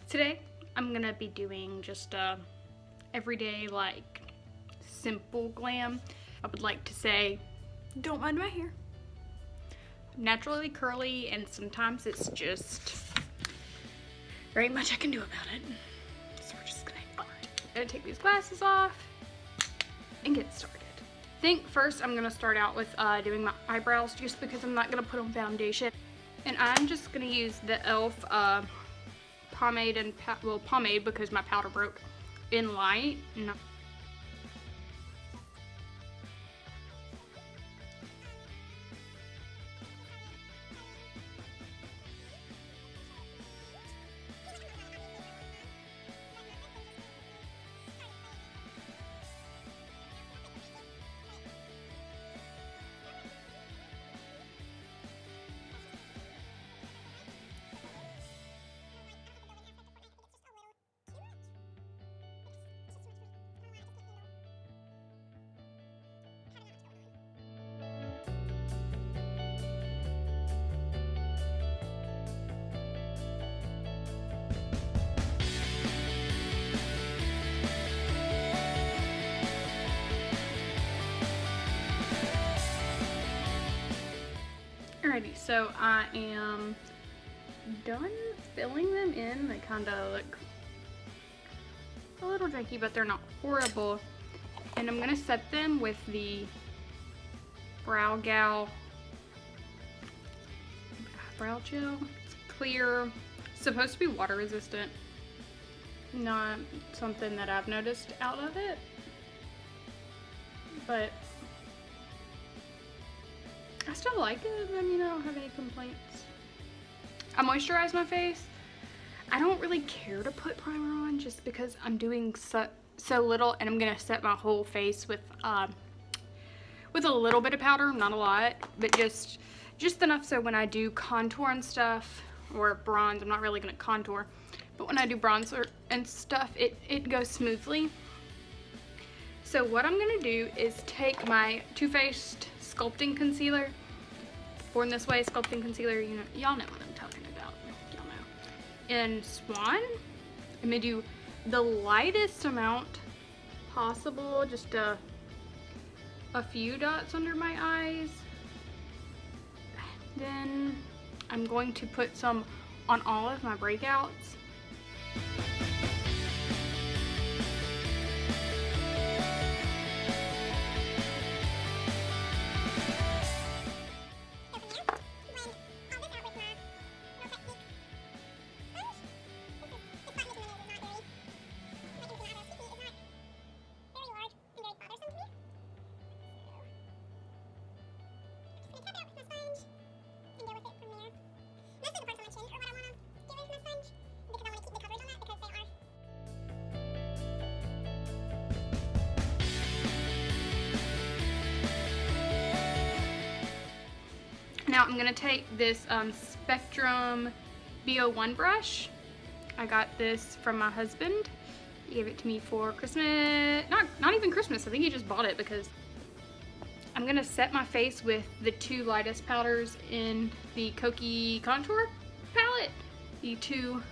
Today I'm gonna be doing just a everyday, like, simple glam. I would like to say, don't mind my hair. Naturally curly, and sometimes it's just very much I can do about it. So we're just gonna take these glasses off and get started. I think first I'm gonna start out with doing my eyebrows, just because I'm not gonna put on foundation. And I'm just gonna use the e.l.f. Pomade and pomade, because my powder broke, in light. Alrighty, so I am done filling them in. They kind of look a little janky, but they're not horrible. And I'm gonna set them with the Brow Gal brow gel. It's clear, supposed to be water resistant. Not something that I've noticed out of it, but I still like it. I mean, I don't have any complaints. I moisturize my face. I don't really care to put primer on, just because I'm doing so little, and I'm gonna set my whole face with a little bit of powder, not a lot, but just enough so when I do contour and stuff, or bronze, I'm not really gonna contour, but when I do bronzer and stuff, it goes smoothly. So what I'm gonna do is take my Too Faced sculpting concealer, Born This Way sculpting concealer, you know, y'all know what I'm talking about, y'all know. In Swan, I'm gonna do the lightest amount possible, just a few dots under my eyes. Then I'm going to put some on all of my breakouts. Now I'm gonna take this Spectrum BO1 brush. I got this from my husband. He gave it to me for Christmas. Not even Christmas. I think he just bought it, because I'm gonna set my face with the two lightest powders in the Kokie contour palette. These two.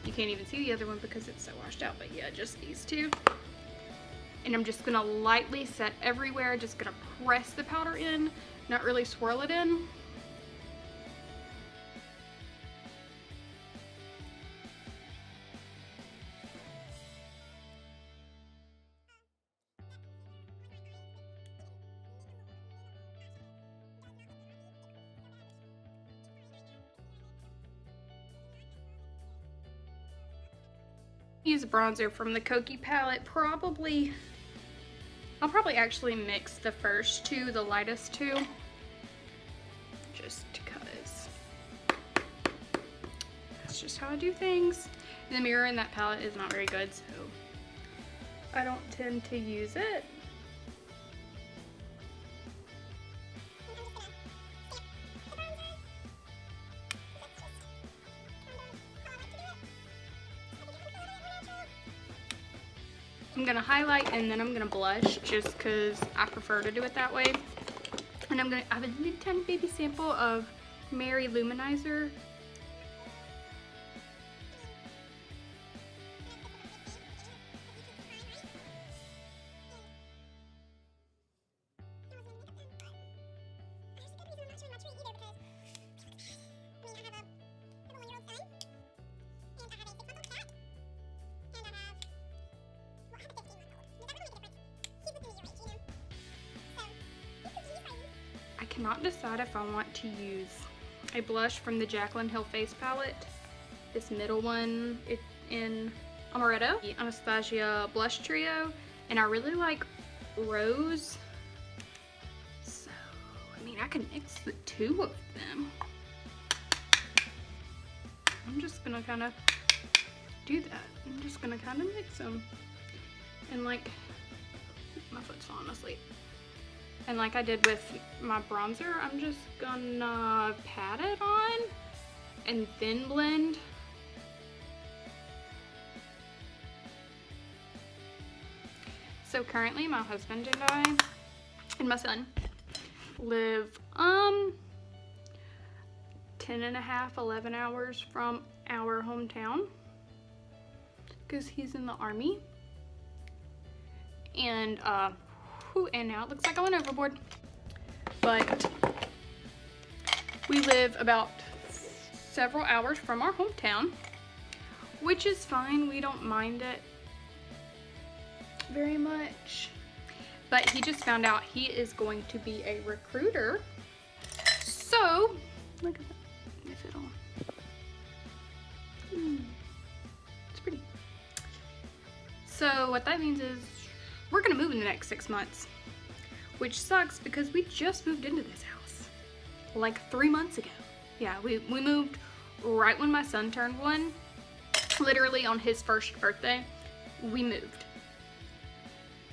You can't even see the other one because it's so washed out, but yeah, just these two. And I'm just gonna lightly set everywhere, just gonna press the powder in, not really swirl it in. Use a bronzer from the Kokie palette, I'll probably actually mix the first two, the lightest two, just because that's just how I do things. And the mirror in that palette is not very good, so I don't tend to use it. I'm gonna highlight and then I'm gonna blush just because I prefer to do it that way. And I have a little tiny baby sample of Mary Luminizer. I cannot decide if I want to use a blush from the Jaclyn Hill Face Palette. This middle one, it's in Amaretto, the Anastasia Blush Trio, and I really like Rose. So, I mean, I can mix the two of them. I'm just gonna kind of do that. I'm just gonna kind of mix them. And like, my foot's falling asleep. And like I did with my bronzer, I'm just gonna pat it on and thin blend. So currently my husband and I and my son live 10.5, 11 hours from our hometown because he's in the army. And and now it looks like I went overboard. But we live about several hours from our hometown, which is fine. We don't mind it very much. But he just found out he is going to be a recruiter. So, look at that. If it'll. It's pretty. So what that means is we're gonna move in the next 6 months, which sucks because we just moved into this house like 3 months ago. Yeah, we moved right when my son turned 1, literally on his first birthday, we moved.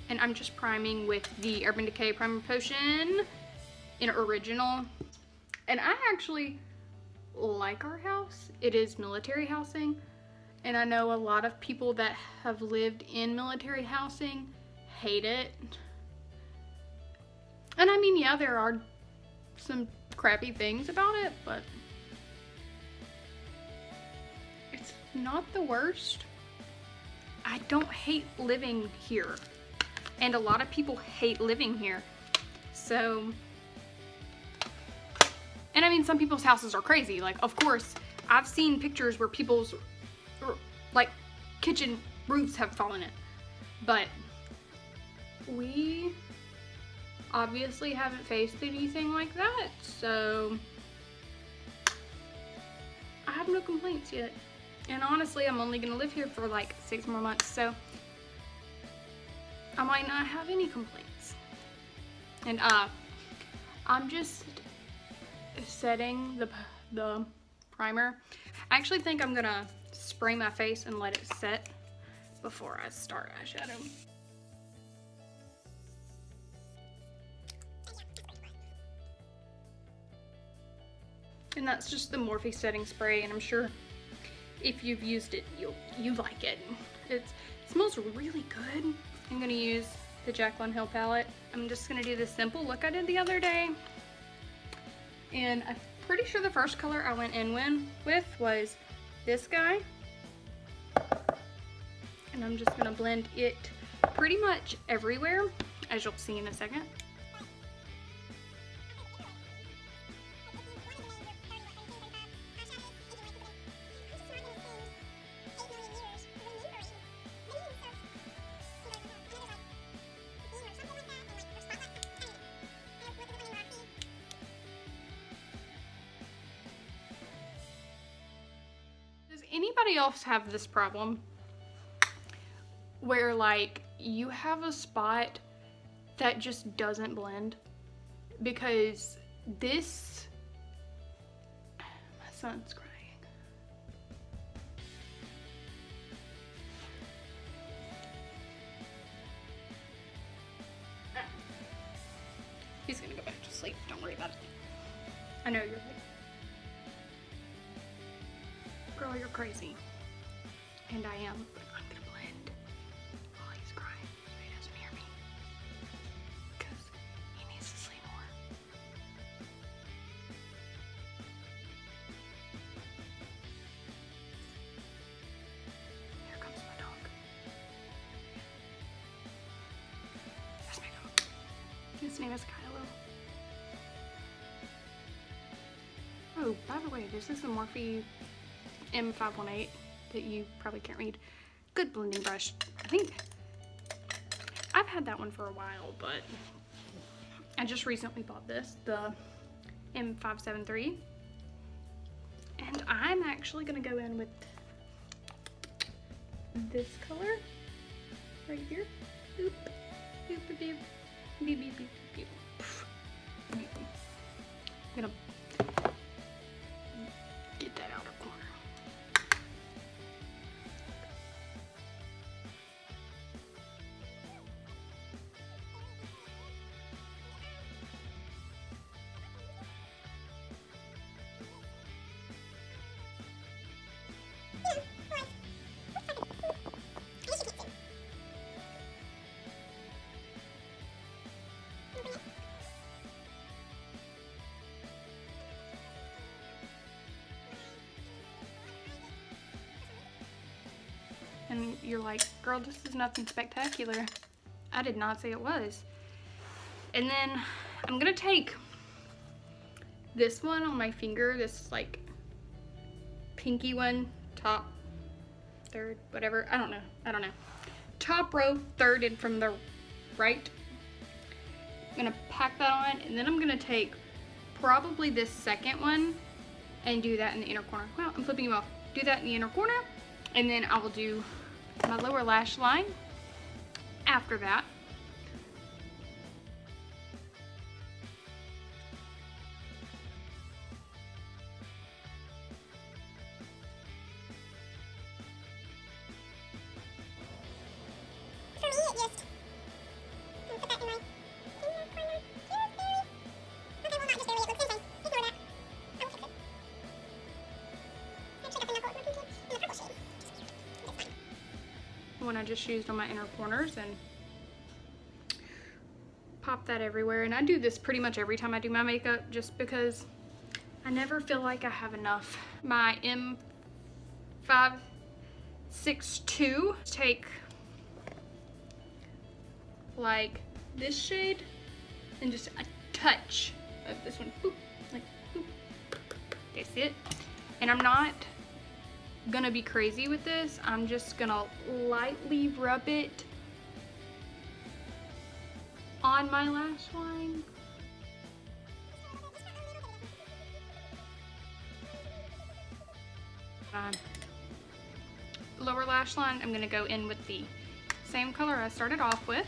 And I'm just priming with the Urban Decay Primer Potion in Original. And I actually like our house. It is military housing. And I know a lot of people that have lived in military housing hate it. And I mean, yeah, there are some crappy things about it, but it's not the worst. I don't hate living here. And a lot of people hate living here. So, and I mean, some people's houses are crazy. Like, of course, I've seen pictures where people's, like, kitchen roofs have fallen in. But we obviously haven't faced anything like that, so I have no complaints yet. And honestly, I'm only gonna live here for like 6 more months, so I might not have any complaints. And I'm just setting the primer. I actually think I'm gonna spray my face and let it set before I start eyeshadow. And that's just the Morphe setting spray, and I'm sure if you've used it, you like it. It smells really good. I'm gonna use the Jaclyn Hill palette. I'm just gonna do this simple look I did the other day. And I'm pretty sure the first color I went in with was this guy. And I'm just gonna blend it pretty much everywhere, as you'll see in a second. Anybody else have this problem where like you have a spot that just doesn't blend? Because this, my son's crying. He's gonna go back to sleep, don't worry about it. I know you're like, girl, you're crazy. And I am, but I'm gonna blend while he's crying so he doesn't hear me. Because he needs to sleep more. His name is Kylo. Oh, by the way, this is the Morphe M518 that you probably can't read. Good blending brush. I think I've had that one for a while, but I just recently bought this, the M573. And I'm actually gonna go in with this color right here. Boop, boop, boop, boop, boop, boop, boop, boop. I'm gonna get that outer corner. And you're like, girl, this is nothing spectacular. I did not say it was. And then I'm gonna take this one on my finger, this like pinky one, top, third, whatever, I don't know. Top row, third and from the right. I'm gonna pack that on, and then I'm gonna take probably this second one and do that in the inner corner. Well, I'm flipping you off. Do that in the inner corner, and then I will do my lower lash line after that. One I just used on my inner corners, and pop that everywhere. And I do this pretty much every time I do my makeup just because I never feel like I have enough. My M562, take like this shade and just a touch of this one. Boop, like boop. That's it. And I'm not gonna be crazy with this. I'm just gonna lightly rub it on my lash line. Lower lash line, I'm gonna go in with the same color I started off with.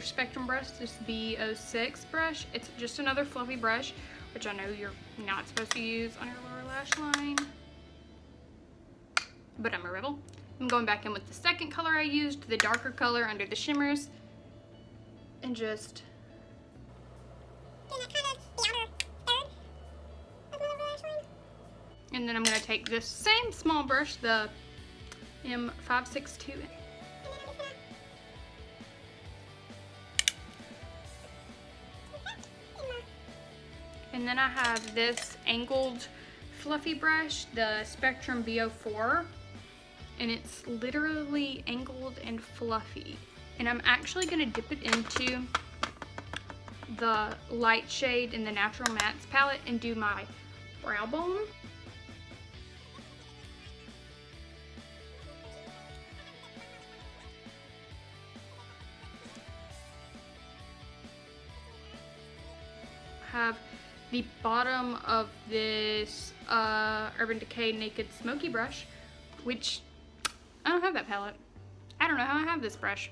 Spectrum brush, this B06 brush. It's just another fluffy brush, which I know you're not supposed to use on your lower lash line, but I'm a rebel. I'm going back in with the second color I used, the darker color under the shimmers, and just and then I'm going to take this same small brush, the M562, and then I have this angled fluffy brush, the Spectrum B04, and it's literally angled and fluffy. And I'm actually going to dip it into the light shade in the Natural Mattes palette and do my brow bone. Have the bottom of this Urban Decay Naked Smoky brush, which I don't have that palette. I don't know how I have this brush.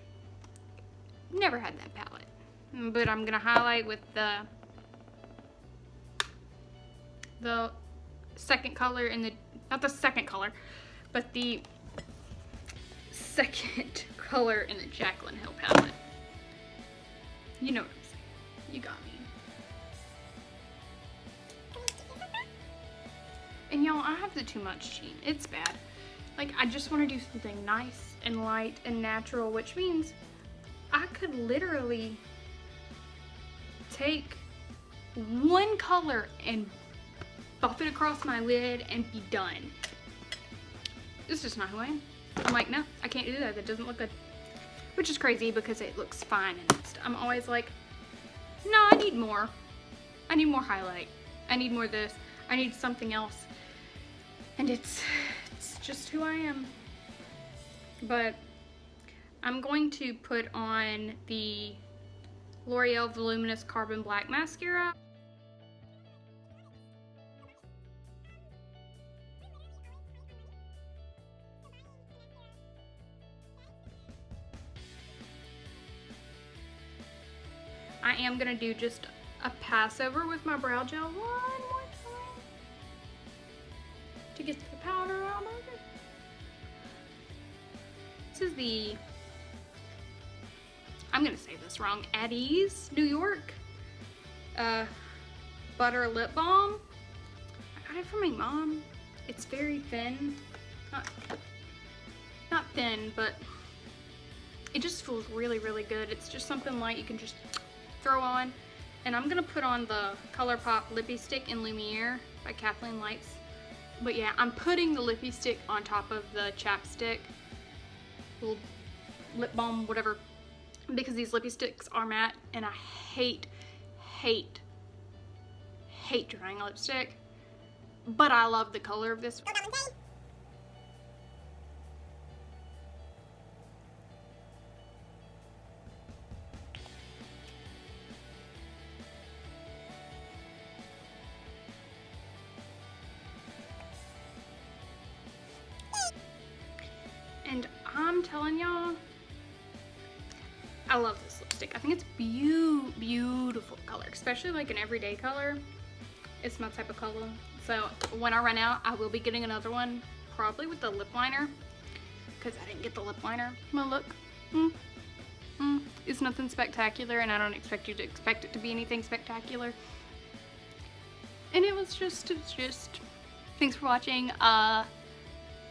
Never had that palette. But I'm gonna highlight with the second color in the, not the second color, but the second color in the Jaclyn Hill palette. You know what I'm saying. You got me. And y'all, I have the too much sheen. It's bad. Like, I just want to do something nice and light and natural, which means I could literally take one color and buff it across my lid and be done. it's just not who I am. I'm like, no, I can't do that. That doesn't look good. Which is crazy because it looks fine, and I'm always like, no, I need more. I need more highlight. I need more this. I need something else. And it's just who I am. But I'm going to put on the L'Oreal Voluminous Carbon Black Mascara. I am gonna do just a pass over with my brow gel one more time to get the powder out of it. This is the, I'm gonna say this wrong, Ayyyee, New York butter lip balm. I got it from my mom. It's very thin, not thin, but it just feels really, really good. It's just something light you can just throw on. And I'm gonna put on the ColourPop Lippie Stick in Lumiere by KathleenLights. But yeah, I'm putting the Lippie Stick on top of the chapstick, little lip balm, whatever, because these Lippie Sticks are matte, and I hate drying lipstick. But I love the color of this. And I'm telling y'all, I love this lipstick. I think it's beautiful color, especially like an everyday color. It's my type of color. So when I run out, I will be getting another one, probably with the lip liner, because I didn't get the lip liner. My look, it's nothing spectacular, and I don't expect you to expect it to be anything spectacular. And it's just, thanks for watching.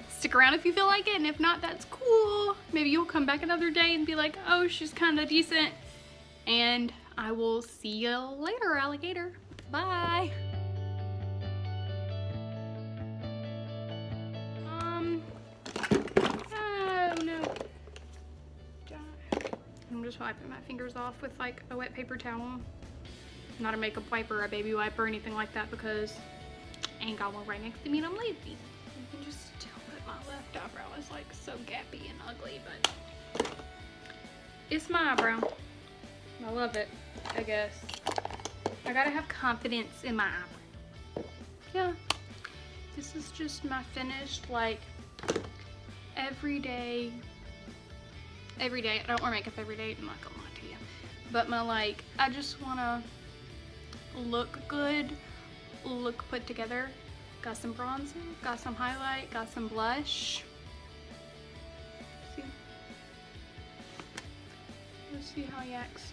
Stick around if you feel like it, and if not, that's cool. Maybe you'll come back another day and be like, oh, she's kind of decent. And I will see you later, alligator. Bye. Oh no. I'm just wiping my fingers off with like a wet paper towel. Not a makeup wipe or a baby wipe or anything like that, because I ain't got one right next to me and I'm lazy. You can just tell that my left eyebrow is like so gappy and ugly, but it's my eyebrow. I love it, I guess. I gotta have confidence in my eyebrow. Yeah, this is just my finished, like, everyday. I don't wear makeup every day, I'm not gonna lie to you. But my, like, I just wanna look good, look put together. Got some bronzer, got some highlight, got some blush. See? Let's see how he acts.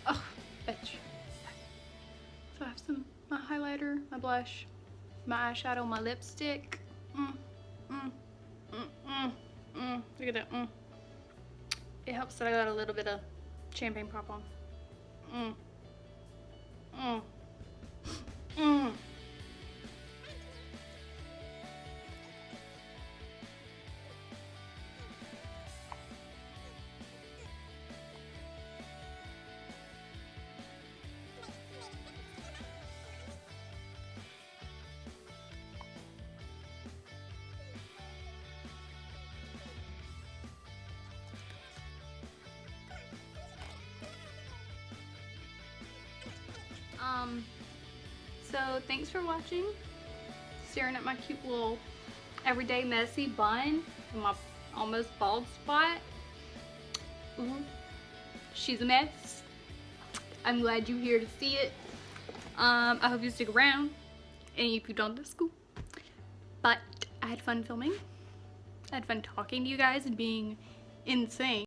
Oh, bitch. So I have some, my highlighter, my blush, my eyeshadow, my lipstick. Look at that. It helps that I got a little bit of champagne pop on. So thanks for watching. Staring at my cute little everyday messy bun and my almost bald spot. Ooh, she's a mess. I'm glad you're here to see it. I hope you stick around, and if you don't, that's cool. But I had fun filming. I had fun talking to you guys and being insane.